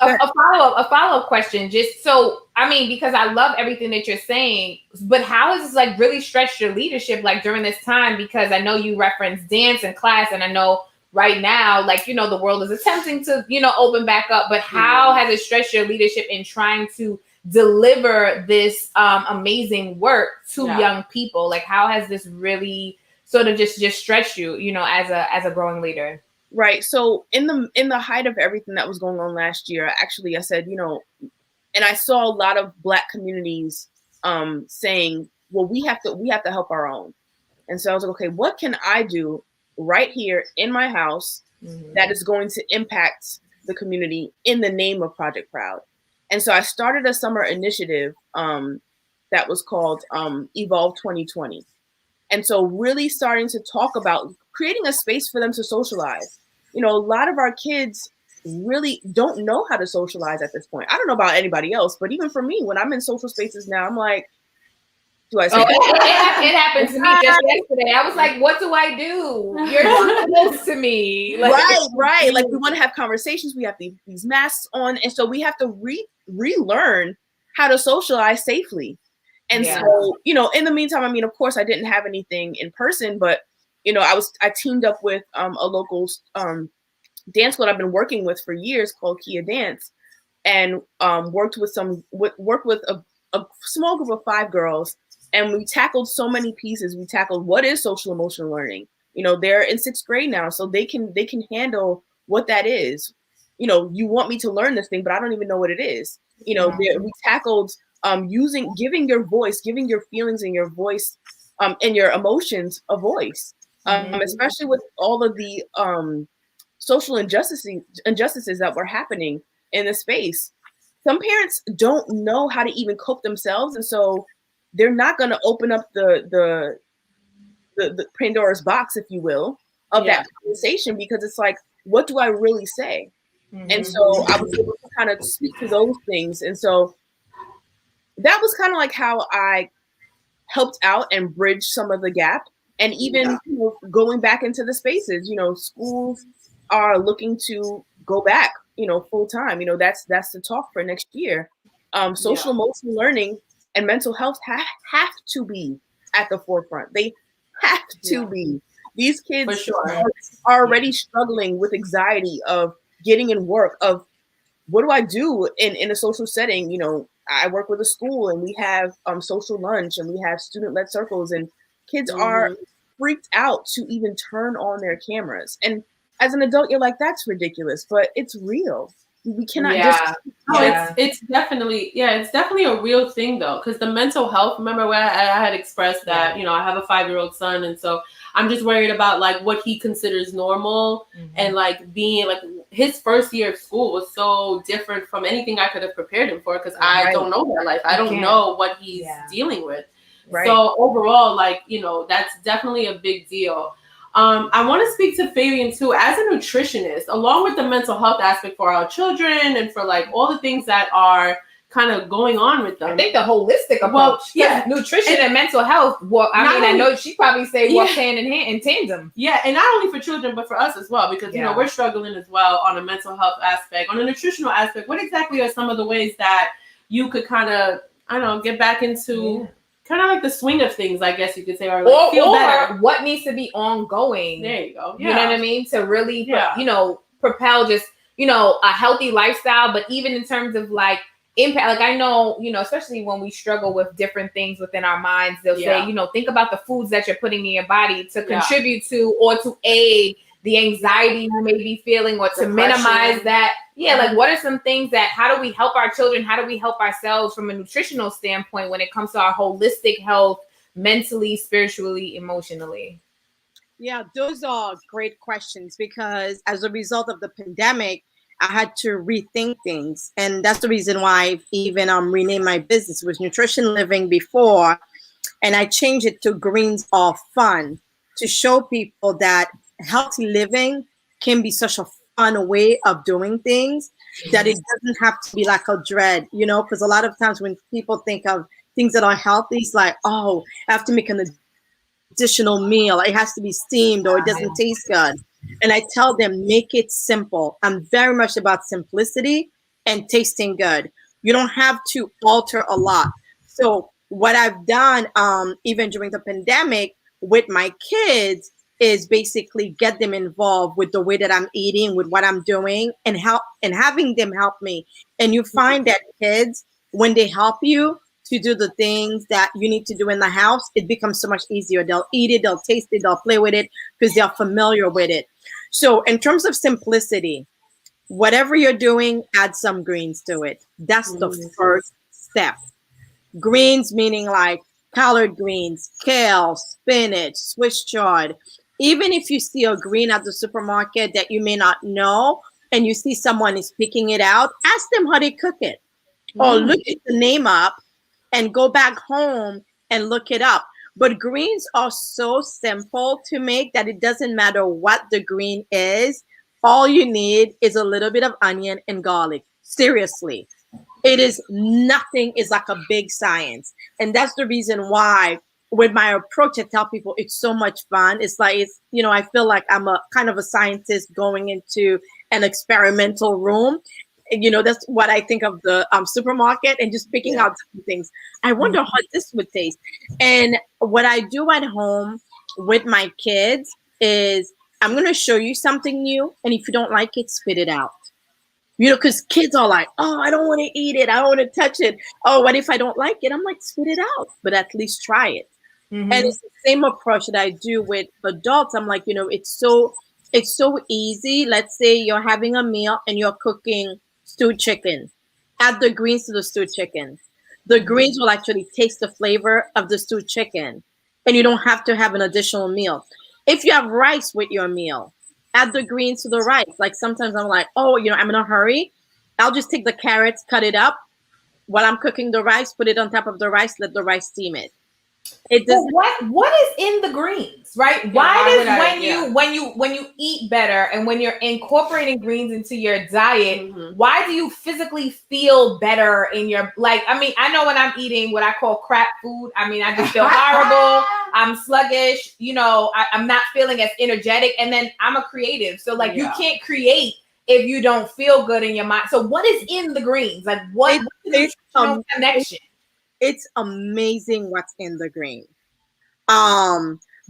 A follow-up question, just so, I mean, because I love everything that you're saying, but how has this like really stretched your leadership like during this time? Because I know you referenced dance and class, and I know right now, like, you know, the world is attempting to, you know, open back up, but how has it stretched your leadership in trying to deliver this amazing work to young people? Like, how has this really sort of just stretched you, you know, as a growing leader? Right. So in the height of everything that was going on last year, actually, I said, you know, and I saw a lot of Black communities saying, well, we have to help our own. And so I was like, okay, what can I do right here in my house that is going to impact the community in the name of Project Proud? And so I started a summer initiative that was called Evolve 2020. And so really starting to talk about creating a space for them to socialize. You know, a lot of our kids really don't know how to socialize at this point. I don't know about anybody else, but even for me, when I'm in social spaces now, I'm like, do I say it happened to me just yesterday. I was like, what do I do? You're too close to me. Like, right. Like, we want to have conversations. We have these masks on. And so we have to relearn how to socialize safely. And so, you know, in the meantime, I mean, of course, I didn't have anything in person, but, you know, I teamed up with a local dance squad I've been working with for years called Kia Dance, and worked with a small group of 5 girls. And we tackled so many pieces. We tackled what is social emotional learning. You know, they're in 6th grade now, so they can handle what that is. You know, you want me to learn this thing, but I don't even know what it is. You know, we tackled giving your voice, giving your feelings and your voice and your emotions a voice, especially with all of the social injustices that were happening in the space. Some parents don't know how to even cope themselves, and so they're not going to open up the Pandora's box, if you will, of that conversation, because it's like, what do I really say? And so I was able to kind of speak to those things, and so that was kind of like how I helped out and bridge some of the gap. And even you know, going back into the spaces, you know, schools are looking to go back, you know, full time. You know, that's the talk for next year. Social emotional learning and mental health have to be at the forefront. They have to be. These kids are already struggling with anxiety of getting in work, of what do I do in a social setting? You know, I work with a school, and we have social lunch, and we have student-led circles, and kids are freaked out to even turn on their cameras. And as an adult, you're like, that's ridiculous, but it's real. We cannot it's definitely a real thing though, because the mental health, remember where I had expressed that, you know, I have a 5-year-old son, and so I'm just worried about like what he considers normal, and like being like his first year of school was so different from anything I could have prepared him for, because I don't know that life. I don't know what he's dealing with. So overall, like, you know, that's definitely a big deal. I want to speak to Fabinne too, as a nutritionist, along with the mental health aspect for our children and for like all the things that are kind of going on with them. I think the holistic approach, nutrition and mental health. Well, I know she probably say work hand in hand in tandem. Yeah, and not only for children, but for us as well, because you know we're struggling as well on a mental health aspect, on a nutritional aspect. What exactly are some of the ways that you could kind of, I don't know, get back into kind of like the swing of things, I guess you could say, or like feel better. What needs to be ongoing. There you go. You know what I mean? To really, you know, propel just, you know, a healthy lifestyle, but even in terms of like impact, like I know, you know, especially when we struggle with different things within our minds, they'll say, you know, think about the foods that you're putting in your body to contribute to or to aid the anxiety you may be feeling, or to minimize that. Like what are some things that, how do we help our children? How do we help ourselves from a nutritional standpoint when it comes to our holistic health, mentally, spiritually, emotionally? Yeah, those are great questions, because as a result of the pandemic, I had to rethink things. And that's the reason why I've even renamed my business. It was Nutrition Living before, and I changed it to Greens Are Fun, to show people that healthy living can be such a fun way of doing things. that it doesn't have to be like a dread, you know, because a lot of times when people think of things that are healthy, it's like, oh, I have to make an additional meal. It has to be steamed or it doesn't taste good. And I tell them, make it simple. I'm very much about simplicity and tasting good. You don't have to alter a lot. So what I've done, even during the pandemic with my kids, is basically get them involved with the way that I'm eating, with what I'm doing, and having them help me. And you find that kids, when they help you to do the things that you need to do in the house, it becomes so much easier. They'll eat it, they'll taste it, they'll play with it because they're familiar with it. So in terms of simplicity, whatever you're doing, add some greens to it. That's the first step. Greens meaning like collard greens, kale, spinach, Swiss chard. Even if you see a green at the supermarket that you may not know, and you see someone is picking it out, ask them how they cook it. Or look at the name up and go back home and look it up. But greens are so simple to make that it doesn't matter what the green is. All you need is a little bit of onion and garlic. Seriously. It is nothing, is like a big science. And that's the reason why with my approach, I tell people it's so much fun. It's like, you know, I feel like I'm a kind of a scientist going into an experimental room. And, you know, that's what I think of the supermarket and just picking out different things. I wonder how this would taste. And what I do at home with my kids is I'm going to show you something new. And if you don't like it, spit it out. You know, because kids are like, oh, I don't want to eat it. I don't want to touch it. Oh, what if I don't like it? I'm like, spit it out, but at least try it. And it's the same approach that I do with adults. I'm like, you know, it's so easy. Let's say you're having a meal and you're cooking stewed chicken. Add the greens to the stewed chicken. The greens will actually taste the flavor of the stewed chicken. And you don't have to have an additional meal. If you have rice with your meal, add the greens to the rice. Like sometimes I'm like, oh, you know, I'm in a hurry. I'll just take the carrots, cut it up while I'm cooking the rice, put it on top of the rice, let the rice steam it. It does. What is in the greens, right? When you eat better and when you're incorporating greens into your diet, why do you physically feel better in your, like, I mean, I know when I'm eating what I call crap food, I mean, I just feel horrible. I'm sluggish, you know, I'm not feeling as energetic. And then I'm a creative. So like you can't create if you don't feel good in your mind. So what is in the greens? Like what is the connection? It's amazing what's in the green.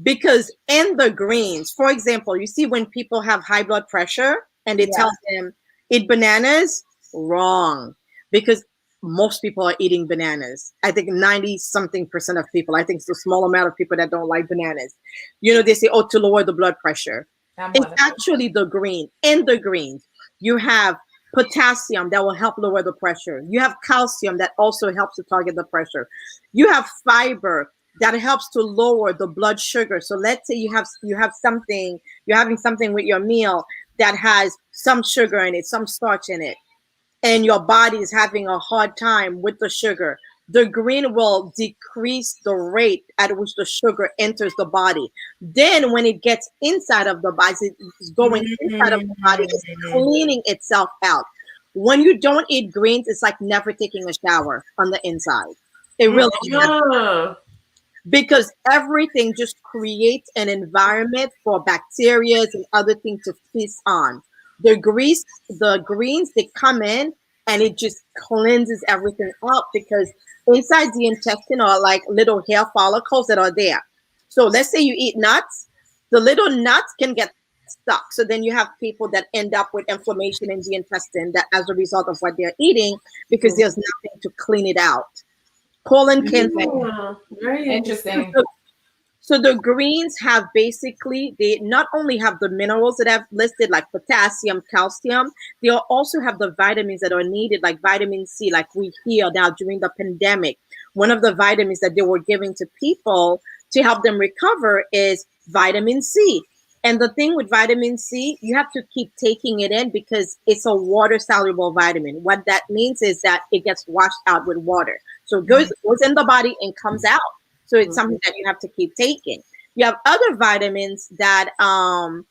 Because in the greens, for example, you see when people have high blood pressure and they tell them eat bananas, wrong. Because most people are eating bananas. I think 90-something% of people, I think it's a small amount of people that don't like bananas. You know, they say, oh, to lower the blood pressure. It's actually the green. In the greens, you have potassium that will help lower the pressure. You have calcium that also helps to target the pressure. You have fiber that helps to lower the blood sugar. So let's say you have something, you're having something with your meal that has some sugar in it, some starch in it, and your body is having a hard time with the sugar. The green will decrease the rate at which the sugar enters the body. Then when it gets inside of the body, it's going inside of the body, it's cleaning itself out. When you don't eat greens, it's like never taking a shower on the inside. It really is. Because everything just creates an environment for bacteria and other things to feast on. The greens, they come in and it just cleanses everything up because inside the intestine are like little hair follicles that are there. So let's say you eat nuts, the little nuts can get stuck. So then you have people that end up with inflammation in the intestine that as a result of what they're eating because there's nothing to clean it out. Colon cancer. Very interesting. So the greens have basically, they not only have the minerals that I've listed, like potassium, calcium, they also have the vitamins that are needed, like vitamin C, like we hear now during the pandemic. One of the vitamins that they were giving to people to help them recover is vitamin C. And the thing with vitamin C, you have to keep taking it in because it's a water-soluble vitamin. What that means is that it gets washed out with water. So it goes in the body and comes out. So it's something that you have to keep taking. You have other vitamins that are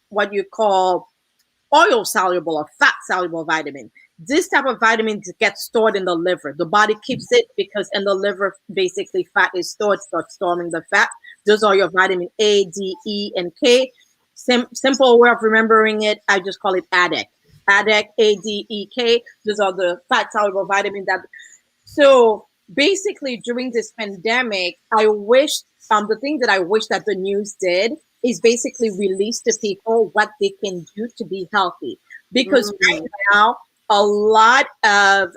what you call oil soluble or fat soluble vitamin. This type of vitamin gets stored in the liver. The body keeps it because in the liver, basically fat is stored, starts storing the fat. Those are your vitamin A, D, E, and K. Simple way of remembering it, I just call it ADEK. ADEK, A, D, E, K. Those are the fat soluble vitamins that. So basically, during this pandemic, I wish the thing that I wish that the news did is basically release to people what they can do to be healthy. Because right now, a lot of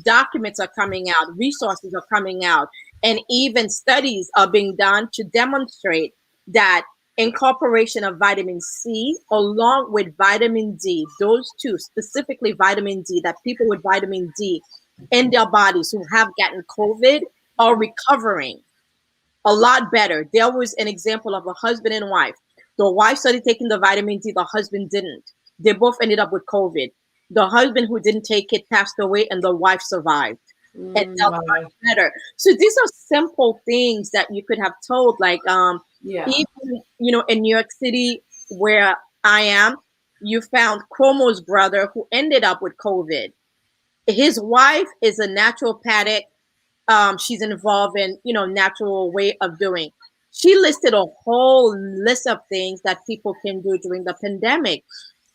documents are coming out, resources are coming out, and even studies are being done to demonstrate that incorporation of vitamin C along with vitamin D, those two, specifically vitamin D, that people with vitamin D in their bodies who have gotten COVID are recovering a lot better. There was an example of a husband and wife. The wife started taking the vitamin D, the husband didn't. They both ended up with COVID. The husband who didn't take it passed away and the wife survived and felt much better. So these are simple things that you could have told, like even, you know, in New York City where I am, you found Cuomo's brother who ended up with COVID. His wife is a naturopathic. She's involved in, you know, natural way of doing. She listed a whole list of things that people can do during the pandemic.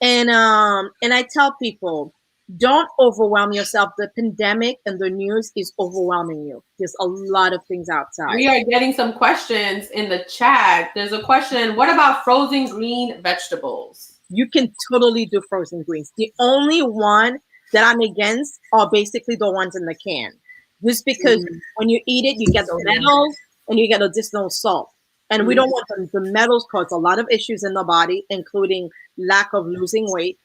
And I tell people, don't overwhelm yourself. The pandemic and the news is overwhelming you. There's a lot of things outside. We are getting some questions in the chat. There's a question, what about frozen green vegetables? You can totally do frozen greens. The only one that I'm against are basically the ones in the can. Just because when you eat it, you get the metals and you get additional salt. And we don't want them. The metals cause a lot of issues in the body, including lack of losing weight,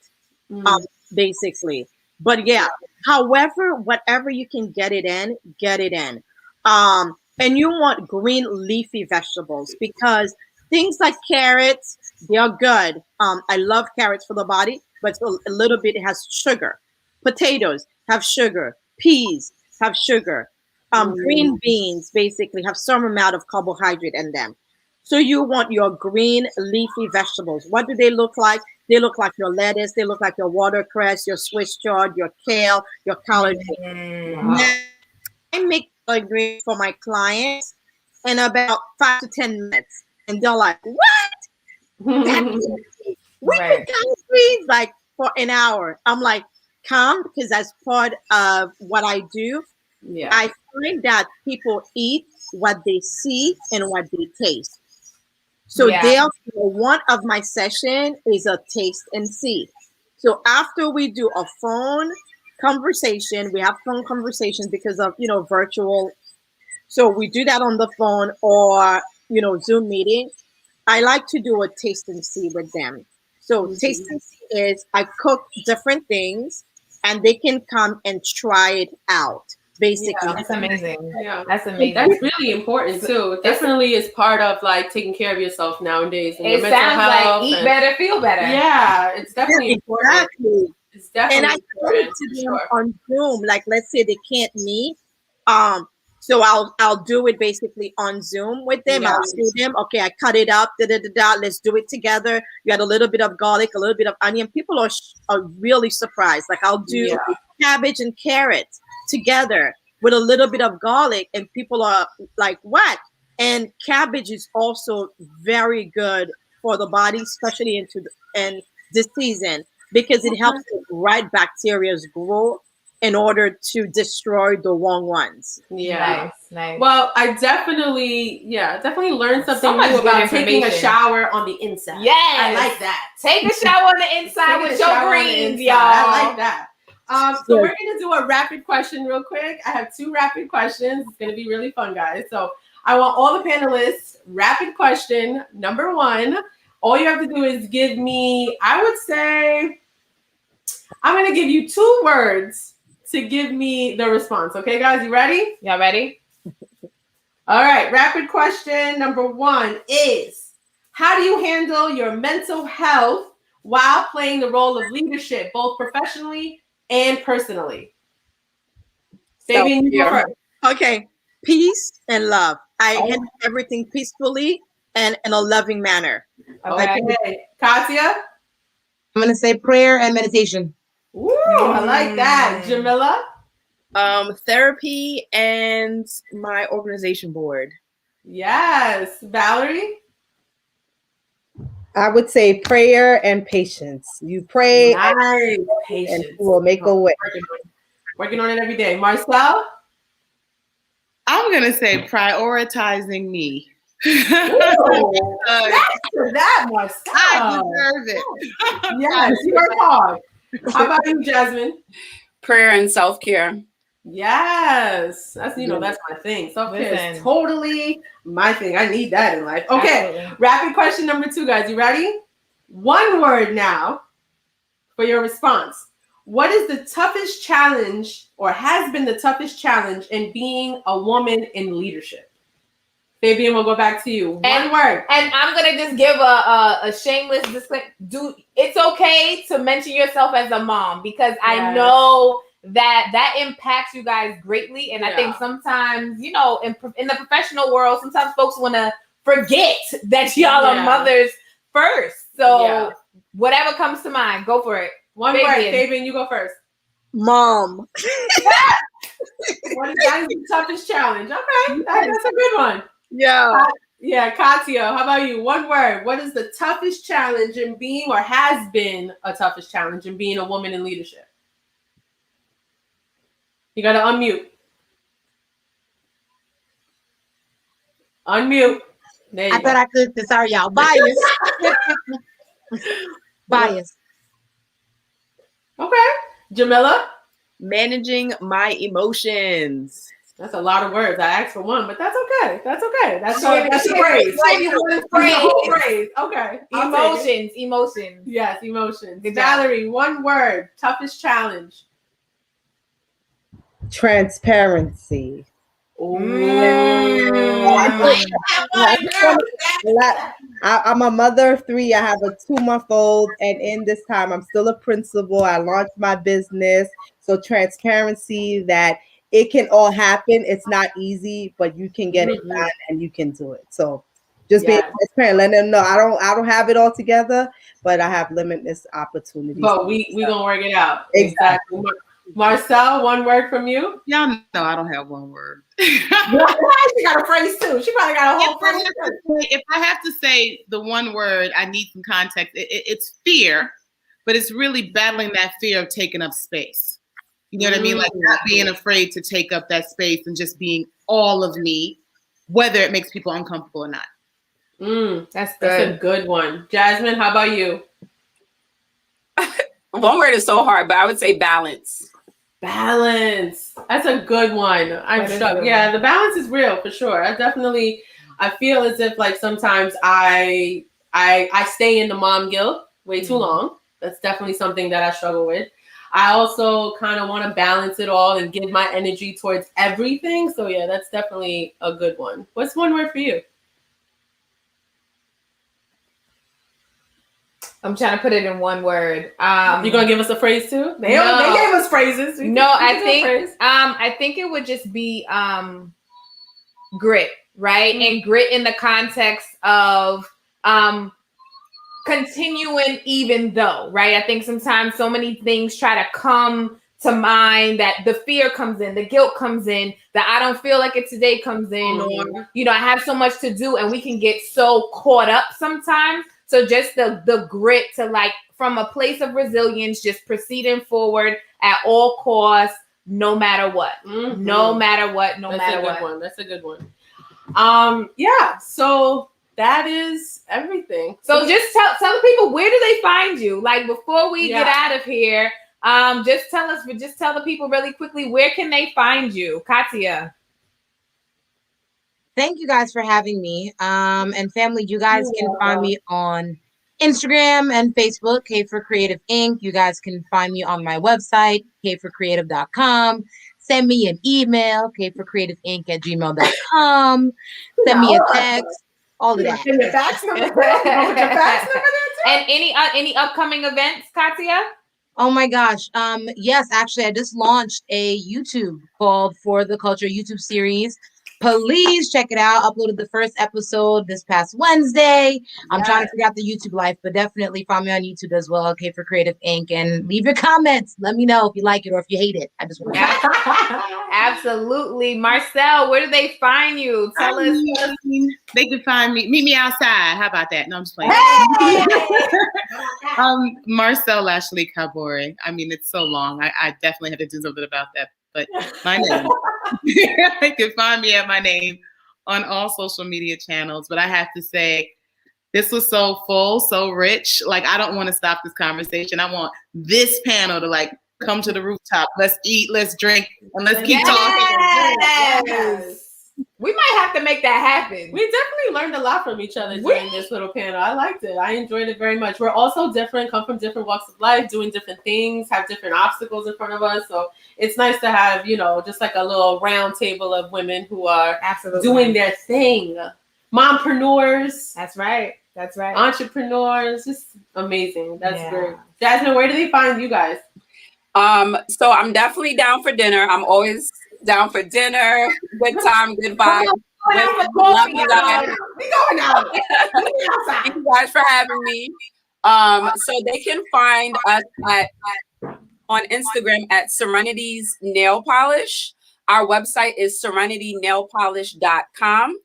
basically. But yeah, however, whatever you can get it in, get it in. And you want green leafy vegetables because things like carrots, they are good. I love carrots for the body, but a little bit, it has sugar. Potatoes have sugar. Peas have sugar. Green beans basically have some amount of carbohydrate in them. So you want your green leafy vegetables. What do they look like? They look like your lettuce. They look like your watercress, your Swiss chard, your kale, your collard. Now, I make the green for my clients in about 5 to 10 minutes. And they're like, what? We can collard greens like for an hour. I'm like, come, because that's part of what I do. Yeah. I find that people eat what they see and what they taste. So therefore, one of my session is a taste and see. So after we do a phone conversation, we have phone conversations because of, you know, virtual. So we do that on the phone or, you know, Zoom meeting. I like to do a taste and see with them. So taste and see is I cook different things and they can come and try it out. Basically, that's amazing. Yeah, that's amazing. That's really important too. It definitely is part of like taking care of yourself nowadays. And it your sounds mental health like eat better, feel better. Yeah, it's definitely important. It's definitely and I important. To them on Zoom. Like, let's say they can't meet. So I'll do it basically on Zoom with them. I'll show them, okay, I cut it up, let's do it together. You add a little bit of garlic, a little bit of onion. People are really surprised. Like I'll do cabbage and carrots together with a little bit of garlic, and people are like, what? And cabbage is also very good for the body, especially in this season, because it helps the right bacteria grow in order to destroy the wrong ones. Yeah. Nice. Well, I definitely learned something new about taking a shower on the inside. Yes. I like that. Take a shower on the inside with your greens, y'all. I like that. So we're going to do a rapid question real quick. I have 2 rapid questions. It's going to be really fun, guys. So I want all the panelists, rapid question, number 1. All you have to do is give me, I would say, I'm going to give you 2 words to give me the response. Okay, guys, you ready? Y'all ready? All right. Rapid question number 1 is, how do you handle your mental health while playing the role of leadership, both professionally and personally? Fabinne, you go first. Okay. Peace and love. I handle everything peacefully and in a loving manner. Okay. Katya? going to say prayer and meditation. Ooh, I like that. Jamila? Therapy and my organization board. Yes. Valerie? I would say prayer and patience. You pray Nice. and Patience. He will make a way. Working on it every day. Marcelle? I'm gonna say prioritizing me. That Marcelle. I deserve it. Yes, you work hard. How about you, Jasmine? Prayer and self-care. Yes, that's that's my thing. Self-care is Listen. totally my thing. I need that in life. Okay, Absolutely. rapid question number 2, guys. You ready? One word now for your response. What is the toughest challenge, or has been the toughest challenge in being a woman in leadership? Fabinne, we'll go back to you. One word. And I'm gonna just give a shameless disclaimer. It's okay to mention yourself as a mom, because I know that impacts you guys greatly. And I think sometimes, in the professional world, sometimes folks want to forget that y'all are mothers first. So whatever comes to mind, go for it. One word. Fabinne, you go first. Mom. That is the toughest challenge. Okay, that's a good one. Yeah. Yeah, Katya, how about you? One word. What is the toughest challenge in being, or has been a toughest challenge in being a woman in leadership? You got to unmute. Unmute. There you I go. thought I could. Sorry, y'all. Bias. Bias. Okay. Jamila? Managing my emotions. That's a lot of words. I asked for one, but that's okay. That's okay. That's a praise. Praise. Okay. Emotions. Yes, emotions. Good job. Valerie, one word. Toughest challenge. Transparency. I'm a mother of 3. I have a 2-month-old, and in this time, I'm still a principal. I launched my business. So transparency, that it can all happen. It's not easy, but you can get it done and you can do it. So just being transparent, letting them know I don't have it all together, but I have limitless opportunities. But we gonna work it out. Exactly. Marcelle, one word from you. Y'all know I don't have one word. She got a phrase too. She probably got a whole phrase. If I have to say the one word, I need some context. It's fear, but it's really battling that fear of taking up space. You know what I mean? Like not being afraid to take up that space and just being all of me, whether it makes people uncomfortable or not. That's a good one. Jasmine, how about you? One word is so hard, but I would say balance. Balance. That's a good one. I'm stuck. Yeah, the balance is real for sure. I feel as if like sometimes I stay in the mom guilt way too long. That's definitely something that I struggle with. I also kind of want to balance it all and give my energy towards everything. So yeah, that's definitely a good one. What's one word for you? I'm trying to put it in one word. You gonna give us a phrase too? They gave us phrases. I think it would just be grit, right? And grit in the context of continuing even though, right? I think sometimes so many things try to come to mind, that the fear comes in, the guilt comes in, that I don't feel like it today comes in, or I have so much to do, and we can get so caught up sometimes. So just the grit to, like, from a place of resilience, just proceeding forward at all costs, no matter what. No matter what. That's a good one. Yeah, so that is everything. So just tell the people, where do they find you? Like, before we get out of here, just tell the people really quickly, where can they find you? Katya. Thank you guys for having me. And family, you guys can find me on Instagram and Facebook, K for Creative Inc. You guys can find me on my website, kforcreative.com. Send me an email, kforcreativeinc@gmail.com. Send me a text, all of that. Your fax number. And any upcoming events, Katya? Oh my gosh. Yes, actually, I just launched a YouTube called For the Culture YouTube series. Please check it out. Uploaded the first episode this past Wednesday. I'm trying to figure out the YouTube life, but definitely follow me on YouTube as well. Okay, for Creative Inc. And leave your comments. Let me know if you like it or if you hate it. I just want to Absolutely. Marcelle, where do they find you? Tell us. They can find me. Meet me outside. How about that? No, I'm just playing. Marcelle Lashley-Kaboré. I mean, it's so long. I definitely had to do something about that. But my name. You can find me at my name on all social media channels. But I have to say, this was so full, so rich. Like, I don't want to stop this conversation. I want this panel to like come to the rooftop. Let's eat, let's drink, and let's keep talking. Yes. We might have to make that happen. We definitely learned a lot from each other during this little panel. I liked it. I enjoyed it very much. We're all so different, come from different walks of life, doing different things, have different obstacles in front of us. So it's nice to have, just like a little round table of women who are doing their thing. Mompreneurs. That's right. That's right. Entrepreneurs. Just amazing. That's great. Jasmine, where do they find you guys? So I'm definitely down for dinner. I'm always down for dinner. Good time, good vibe. Love you guys. We going out. Thank you guys for having me. So they can find us on Instagram at Serenity's Nail Polish. Our website is serenitynailpolish.com.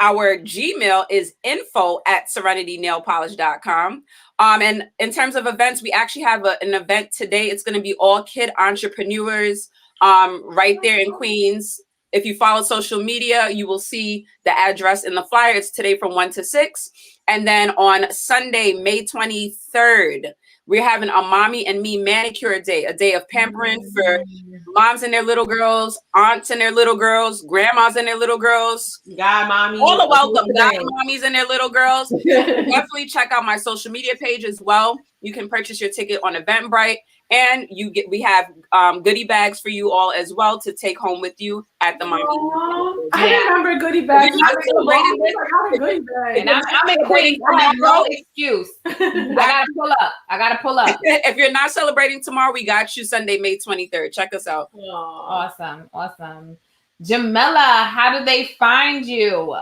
Our Gmail is info@serenitynailpolish.com. And in terms of events, we actually have an event today. It's going to be all kid entrepreneurs right there in Queens. If you follow social media, you will see the address in the flyer. It's today from 1 to 6. And then on Sunday, May 23rd, we're having a Mommy and Me Manicure Day, a day of pampering for moms and their little girls, aunts and their little girls, grandmas and their little girls. God, mommy. All the welcome. God, mommies and their little girls. Definitely check out my social media page as well. You can purchase your ticket on Eventbrite. And we have goodie bags for you all as well to take home with you at the Mommy. I remember goodie bags. And I'm celebrating. No excuse. I gotta pull up. If you're not celebrating tomorrow, we got you Sunday, May 23rd. Check us out. Awesome. Jamela, how do they find you?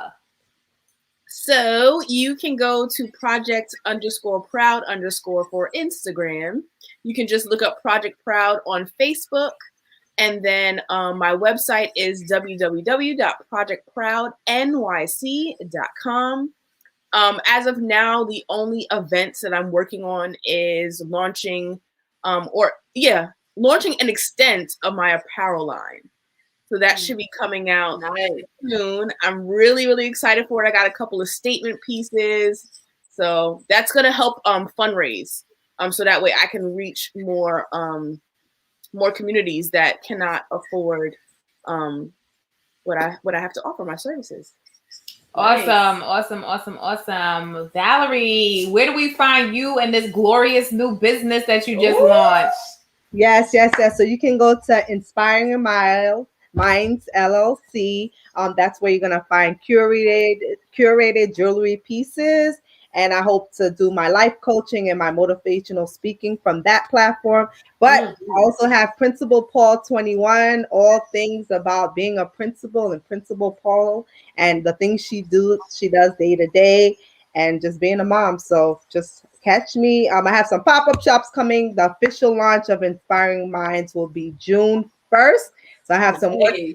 So you can go to project_proud_ for Instagram. You can just look up Project Proud on Facebook. And then my website is www.projectproudnyc.com. As of now, the only events that I'm working on is launching an extent of my apparel line. So that should be coming out soon. I'm really, really excited for it. I got a couple of statement pieces. So that's going to help fundraise. So that way I can reach more communities that cannot afford what I have to offer, my services. Awesome. Valerie, where do we find you and this glorious new business that you just launched? Yes. So you can go to Inspiring Minds LLC. That's where you're gonna find curated jewelry pieces, and I hope to do my life coaching and my motivational speaking from that platform. But I also have Principal Paul 21, all things about being a principal and Principal Paul and the things she does day to day, and just being a mom. So just catch me. I have some pop-up shops coming. The official launch of Inspiring Minds will be June 1st. So I have some orders,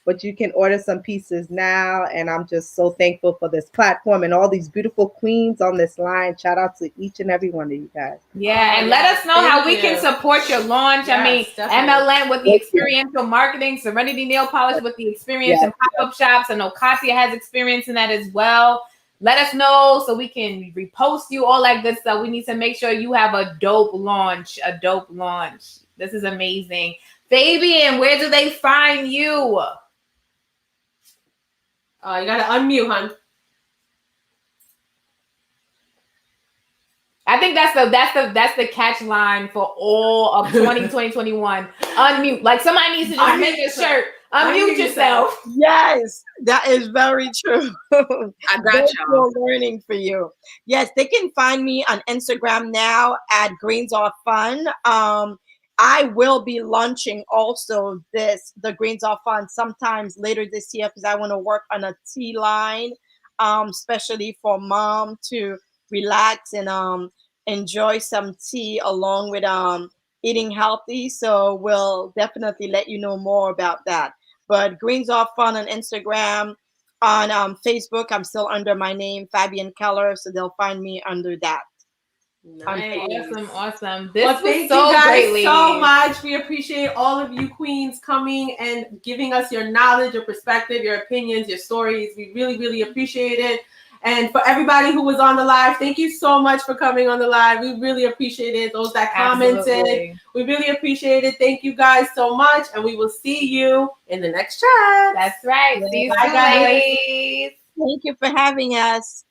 but you can order some pieces now. And I'm just so thankful for this platform and all these beautiful queens on this line. Shout out to each and every one of you guys. Yeah, and let us know how we can support your launch. Yes, I mean, definitely. MLN with the experiential marketing, Serenity Nail Polish with the experience in pop-up shops. I know Katya has experience in that as well. Let us know so we can repost you, all that good stuff. We need to make sure you have a dope launch. This is amazing. Fabinne, where do they find you? You gotta unmute, hon. I think that's the catch line for all of 2021. Unmute. Like somebody needs to just make a shirt. Unmute yourself. Yes, that is very true. I got y'all. Learning for you. Yes, they can find me on Instagram now at Greens Are Fun. I will be launching also the Greens Are Fun sometimes later this year, because I want to work on a tea line, especially for mom to relax and enjoy some tea along with eating healthy. So we'll definitely let you know more about that. But Greens Are Fun on Instagram, on Facebook, I'm still under my name, Fabinne Keller, so they'll find me under that. Nice. Awesome. This Well, was thank so you guys great, so ladies. much. We appreciate all of you queens coming and giving us your knowledge, your perspective, your opinions, your stories. We really, really appreciate it. And for everybody who was on the live, thank you so much for coming on the live. We really appreciate it. Those that commented, Absolutely. we really appreciate it. Thank you guys so much. And we will see you in the next chat. That's right. See you Bye, soon, guys. ladies. Thank you for having us.